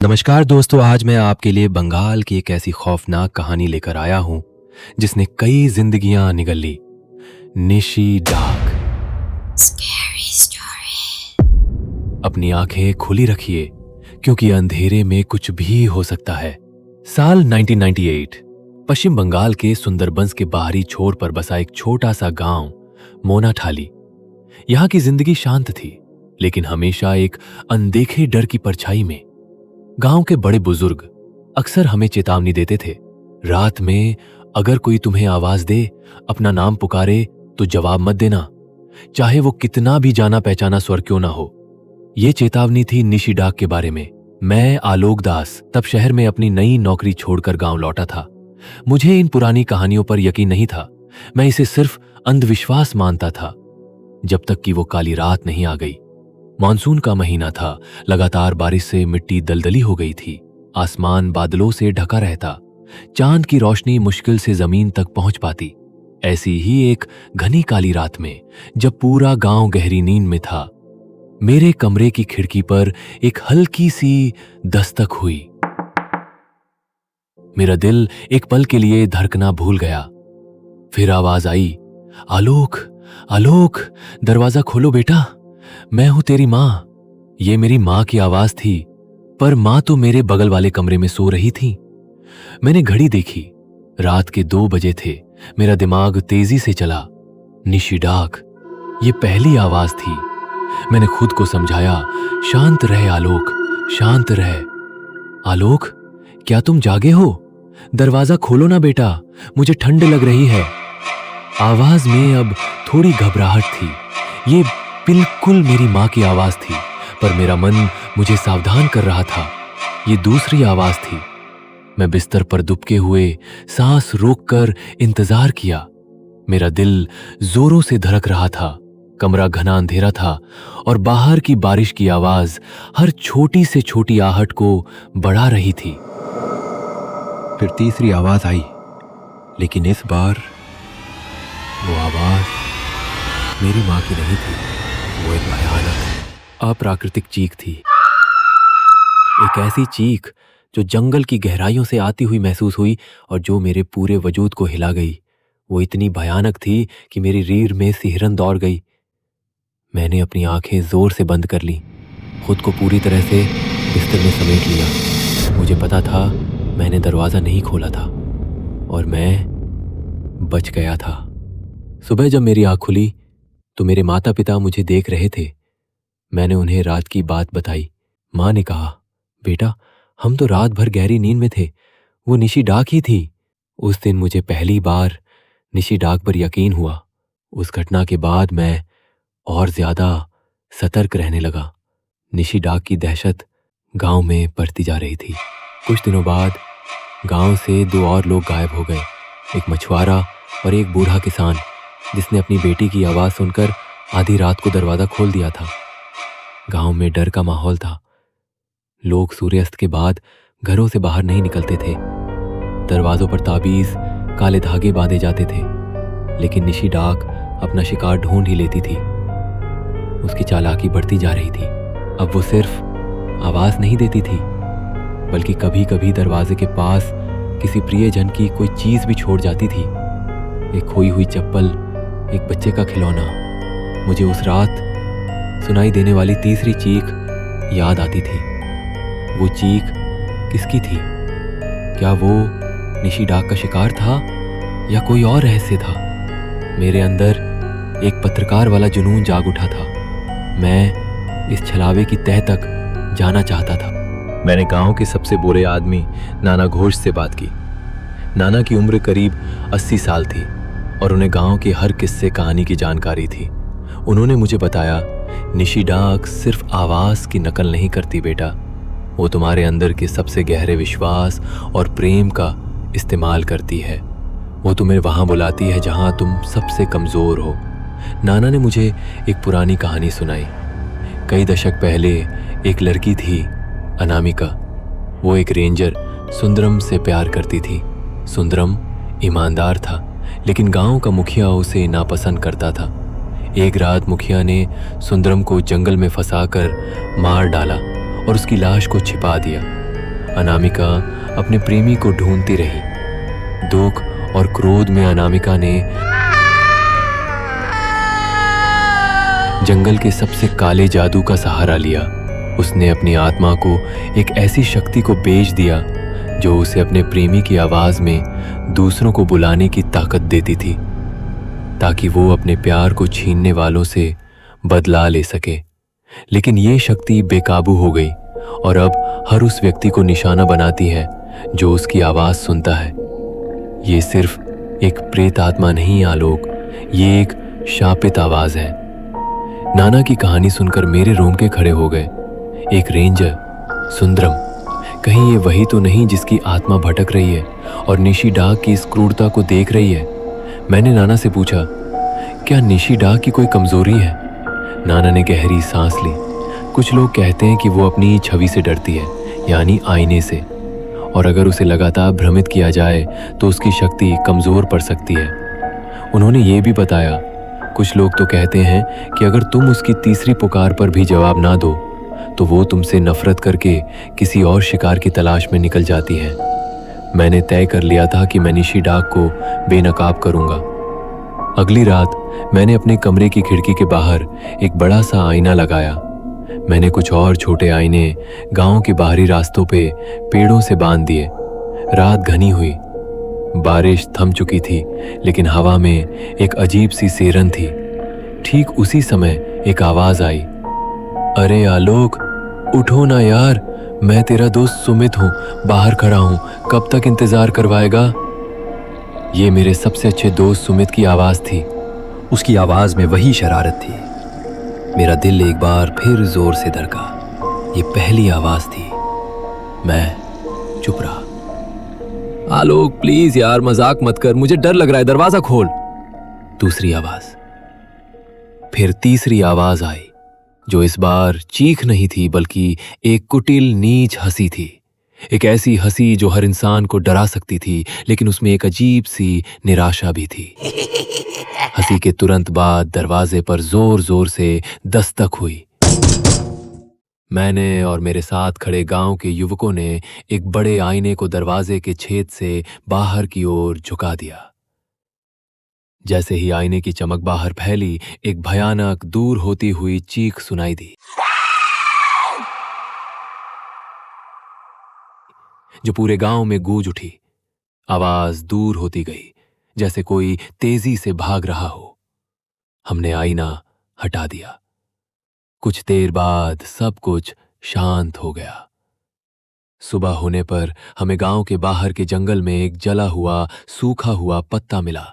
नमस्कार दोस्तों, आज मैं आपके लिए बंगाल की एक ऐसी खौफनाक कहानी लेकर आया हूं जिसने कई जिंदगियां निगल ली। निशी डाक। Scary story. अपनी आंखें खुली रखिए क्योंकि अंधेरे में कुछ भी हो सकता है। साल 1998। पश्चिम बंगाल के सुंदरबंस के बाहरी छोर पर बसा एक छोटा सा गांव मोनाठाली। यहां की जिंदगी शांत थी, लेकिन हमेशा एक अनदेखे डर की परछाई में। गांव के बड़े बुजुर्ग अक्सर हमें चेतावनी देते थे, रात में अगर कोई तुम्हें आवाज दे, अपना नाम पुकारे तो जवाब मत देना, चाहे वो कितना भी जाना पहचाना स्वर क्यों ना हो। ये चेतावनी थी निशी डाक के बारे में। मैं आलोक दास तब शहर में अपनी नई नौकरी छोड़कर गांव लौटा था। मुझे इन पुरानी कहानियों पर यकीन नहीं था। मैं इसे सिर्फ अंधविश्वास मानता था, जब तक कि वो काली रात नहीं आ गई। मानसून का महीना था। लगातार बारिश से मिट्टी दलदली हो गई थी। आसमान बादलों से ढका रहता। चांद की रोशनी मुश्किल से जमीन तक पहुंच पाती। ऐसी ही एक घनी काली रात में, जब पूरा गांव गहरी नींद में था, मेरे कमरे की खिड़की पर एक हल्की सी दस्तक हुई। मेरा दिल एक पल के लिए धड़कना भूल गया। फिर आवाज आई, आलोक, आलोक, दरवाजा खोलो बेटा, मैं हूं तेरी मां। ये मेरी मां की आवाज थी, पर मां तो मेरे बगल वाले कमरे में सो रही थी। मैंने घड़ी देखी, रात के 2 बजे थे। मेरा दिमाग तेजी से चला। निशी डाक, ये पहली आवाज थी। मैंने खुद को समझाया, शांत रहे आलोक, शांत रहे। आलोक, क्या तुम जागे हो? दरवाजा खोलो ना बेटा, मुझे ठंड लग रही है। आवाज में अब थोड़ी घबराहट थी। ये बिल्कुल मेरी मां की आवाज थी, पर मेरा मन मुझे सावधान कर रहा था। ये दूसरी आवाज थी। मैं बिस्तर पर दुबके हुए सांस रोककर इंतजार किया। मेरा दिल जोरों से धड़क रहा था। कमरा घना अंधेरा था और बाहर की बारिश की आवाज हर छोटी से छोटी आहट को बढ़ा रही थी। फिर तीसरी आवाज आई, लेकिन इस बार वो आवाज मेरी मां की नहीं थी। वो एक भयानक अप्राकृतिक चीख थी। एक ऐसी चीख जो जंगल की गहराइयों से आती हुई महसूस हुई और जो मेरे पूरे वजूद को हिला गई। वो इतनी भयानक थी कि मेरी रीढ़ में सिहरन दौड़ गई। मैंने अपनी आंखें जोर से बंद कर ली, खुद को पूरी तरह से बिस्तर में समेट लिया। मुझे पता था मैंने दरवाजा नहीं खोला था और मैं बच गया था। सुबह जब मेरी आंख खुली तो मेरे माता पिता मुझे देख रहे थे। मैंने उन्हें रात की बात बताई। माँ ने कहा, बेटा, हम तो रात भर गहरी नींद में थे, वो निशी डाक ही थी। उस दिन मुझे पहली बार निशी डाक पर यकीन हुआ। उस घटना के बाद मैं और ज्यादा सतर्क रहने लगा। निशी डाक की दहशत गांव में बढ़ती जा रही थी। कुछ दिनों बाद गांव से 2 और लोग गायब हो गए, एक मछुआरा और एक बूढ़ा किसान, जिसने अपनी बेटी की आवाज सुनकर आधी रात को दरवाजा खोल दिया था। गांव में डर का माहौल था। लोग सूर्यास्त के बाद घरों से बाहर नहीं निकलते थे। दरवाजों पर ताबीज, काले धागे बांधे जाते थे, लेकिन निशी डाक अपना शिकार ढूंढ ही लेती थी। उसकी चालाकी बढ़ती जा रही थी। अब वो सिर्फ आवाज नहीं देती थी, बल्कि कभी कभी दरवाजे के पास किसी प्रियजन की कोई चीज भी छोड़ जाती थी। एक खोई हुई चप्पल, एक बच्चे का खिलौना। मुझे उस रात सुनाई देने वाली तीसरी चीख याद आती थी। वो चीख किसकी थी? क्या वो निशी डाक का शिकार था या कोई और रहस्य था? मेरे अंदर एक पत्रकार वाला जुनून जाग उठा था। मैं इस छलावे की तह तक जाना चाहता था। मैंने गांव के सबसे बुरे आदमी नाना घोष से बात की। नाना की उम्र करीब 80 साल थी और उन्हें गांव के हर किस्से कहानी की जानकारी थी। उन्होंने मुझे बताया, निशी डाक सिर्फ आवाज की नकल नहीं करती बेटा, वो तुम्हारे अंदर के सबसे गहरे विश्वास और प्रेम का इस्तेमाल करती है। वो तुम्हें वहां बुलाती है जहां तुम सबसे कमजोर हो। नाना ने मुझे एक पुरानी कहानी सुनाई। कई दशक पहले एक लड़की थी, अनामिका। वो एक रेंजर सुंदरम से प्यार करती थी। सुंदरम ईमानदार था, लेकिन गांव का मुखिया उसे नापसंद करता था। एक रात मुखिया ने सुंदरम को जंगल में फंसाकर मार डाला और उसकी लाश को छिपा दिया। अनामिका अपने प्रेमी को ढूंढती रही। दुख और क्रोध में अनामिका ने जंगल के सबसे काले जादू का सहारा लिया। उसने अपनी आत्मा को एक ऐसी शक्ति को बेच दिया जो उसे अपने प्रेमी की आवाज में दूसरों को बुलाने की ताकत देती थी, ताकि वो अपने प्यार को छीनने वालों से बदला ले सके। लेकिन ये शक्ति बेकाबू हो गई और अब हर उस व्यक्ति को निशाना बनाती है जो उसकी आवाज सुनता है। ये सिर्फ एक प्रेत आत्मा नहीं आलोक, ये एक शापित आवाज है। नाना की कहानी सुनकर मेरे रोंगटे खड़े हो गए। एक रेंजर सुंदरम, कहीं ये वही तो नहीं जिसकी आत्मा भटक रही है और निशी डाक की इस क्रूरता को देख रही है? मैंने नाना से पूछा, क्या निशी डाक की कोई कमजोरी है? नाना ने गहरी सांस ली। कुछ लोग कहते हैं कि वो अपनी छवि से डरती है, यानी आईने से, और अगर उसे लगातार भ्रमित किया जाए तो उसकी शक्ति कमजोर पड़ सकती है। उन्होंने ये भी बताया, कुछ लोग तो कहते हैं कि अगर तुम उसकी तीसरी पुकार पर भी जवाब ना दो तो वो तुमसे नफरत करके किसी और शिकार की तलाश में निकल जाती है। मैंने तय कर लिया था कि मैं निशी डाक को बेनकाब करूंगा। अगली रात मैंने अपने कमरे की खिड़की के बाहर एक बड़ा सा आईना लगाया। मैंने कुछ और छोटे आईने गांव के बाहरी रास्तों पे पेड़ों से बांध दिए। रात घनी हुई, बारिश थम चुकी थी, लेकिन हवा में एक अजीब सी सेरन थी। ठीक उसी समय एक आवाज आई, अरे आलोक, उठो ना यार, मैं तेरा दोस्त सुमित हूं, बाहर खड़ा हूं, कब तक इंतजार करवाएगा? ये मेरे सबसे अच्छे दोस्त सुमित की आवाज थी। उसकी आवाज में वही शरारत थी। मेरा दिल एक बार फिर जोर से धड़का। ये पहली आवाज थी। मैं चुप रहा। आलोक प्लीज यार, मजाक मत कर, मुझे डर लग रहा है, दरवाजा खोल। दूसरी आवाज, फिर तीसरी आवाज आई, जो इस बार चीख नहीं थी बल्कि एक कुटिल नीच हंसी थी। एक ऐसी हंसी जो हर इंसान को डरा सकती थी, लेकिन उसमें एक अजीब सी निराशा भी थी। हंसी के तुरंत बाद दरवाजे पर जोर जोर से दस्तक हुई। मैंने और मेरे साथ खड़े गांव के युवकों ने एक बड़े आईने को दरवाजे के छेद से बाहर की ओर झुका दिया। जैसे ही आईने की चमक बाहर फैली, एक भयानक दूर होती हुई चीख सुनाई दी, जो पूरे गांव में गूंज उठी। आवाज दूर होती गई, जैसे कोई तेजी से भाग रहा हो। हमने आईना हटा दिया। कुछ देर बाद सब कुछ शांत हो गया। सुबह होने पर हमें गांव के बाहर के जंगल में एक जला हुआ सूखा हुआ पत्ता मिला,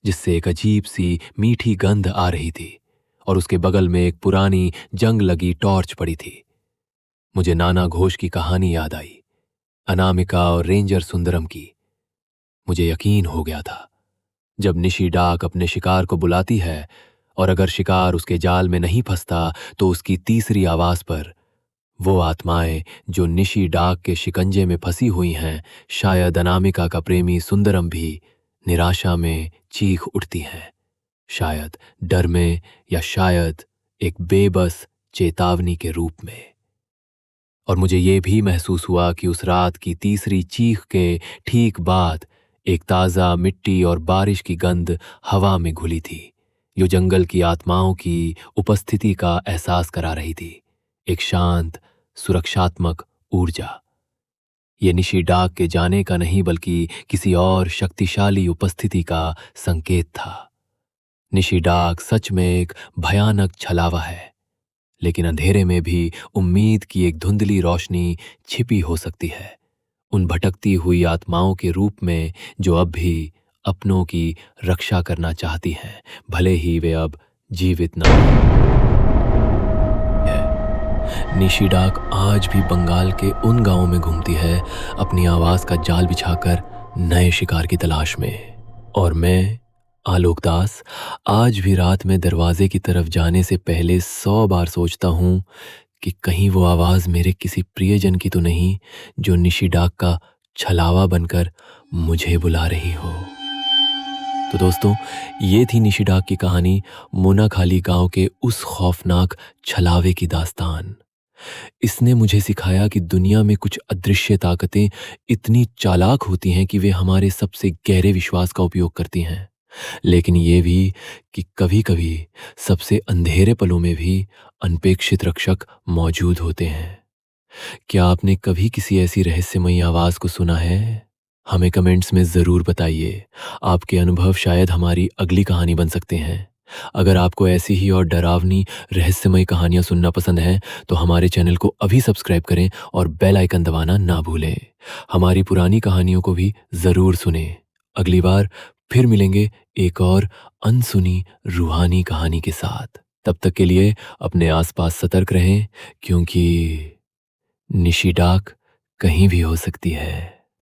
जिससे एक अजीब सी मीठी गंध आ रही थी, और उसके बगल में एक पुरानी जंग लगी टॉर्च पड़ी थी। मुझे नाना घोष की कहानी याद आई, अनामिका और रेंजर सुंदरम की। मुझे यकीन हो गया था, जब निशी डाक अपने शिकार को बुलाती है और अगर शिकार उसके जाल में नहीं फंसता तो उसकी तीसरी आवाज पर वो आत्माएं जो निशी डाक के शिकंजे में फंसी हुई हैं, शायद अनामिका का प्रेमी सुंदरम भी निराशा में चीख उठती हैं, शायद डर में, या शायद एक बेबस चेतावनी के रूप में। और मुझे ये भी महसूस हुआ कि उस रात की तीसरी चीख के ठीक बाद एक ताज़ा मिट्टी और बारिश की गंध हवा में घुली थी, जो जंगल की आत्माओं की उपस्थिति का एहसास करा रही थी। एक शांत, सुरक्षात्मक ऊर्जा। ये निशी डाक के जाने का नहीं बल्कि किसी और शक्तिशाली उपस्थिति का संकेत था। निशी डाक सच में एक भयानक छलावा है, लेकिन अंधेरे में भी उम्मीद की एक धुंधली रोशनी छिपी हो सकती है, उन भटकती हुई आत्माओं के रूप में जो अब भी अपनों की रक्षा करना चाहती हैं, भले ही वे अब जीवित न हों। निशी डाक आज भी बंगाल के उन गांवों में घूमती है, अपनी आवाज का जाल बिछाकर नए शिकार की तलाश में। और मैं आलोक दास आज भी रात में दरवाजे की तरफ जाने से पहले 100 बार सोचता हूं कि कहीं वो आवाज मेरे किसी प्रियजन की तो नहीं, जो निशी डाक का छलावा बनकर मुझे बुला रही हो। तो दोस्तों, ये थी निशी डाक की कहानी, मोनाखाली गांव के उस खौफनाक छलावे की दास्तान। इसने मुझे सिखाया कि दुनिया में कुछ अदृश्य ताकतें इतनी चालाक होती हैं कि वे हमारे सबसे गहरे विश्वास का उपयोग करती हैं, लेकिन ये भी कि कभी-कभी सबसे अंधेरे पलों में भी अनपेक्षित रक्षक मौजूद होते हैं। क्या आपने कभी किसी ऐसी रहस्यमयी आवाज को सुना है? हमें कमेंट्स में ज़रूर बताइए। आपके अनुभव शायद हमारी अगली कहानी बन सकते हैं। अगर आपको ऐसी ही और डरावनी रहस्यमयी कहानियां सुनना पसंद है तो हमारे चैनल को अभी सब्सक्राइब करें और बेल आइकन दबाना ना भूलें। हमारी पुरानी कहानियों को भी ज़रूर सुनें। अगली बार फिर मिलेंगे एक और अनसुनी रूहानी कहानी के साथ। तब तक के लिए अपने आसपास सतर्क रहें, क्योंकि निशी डाक कहीं भी हो सकती है।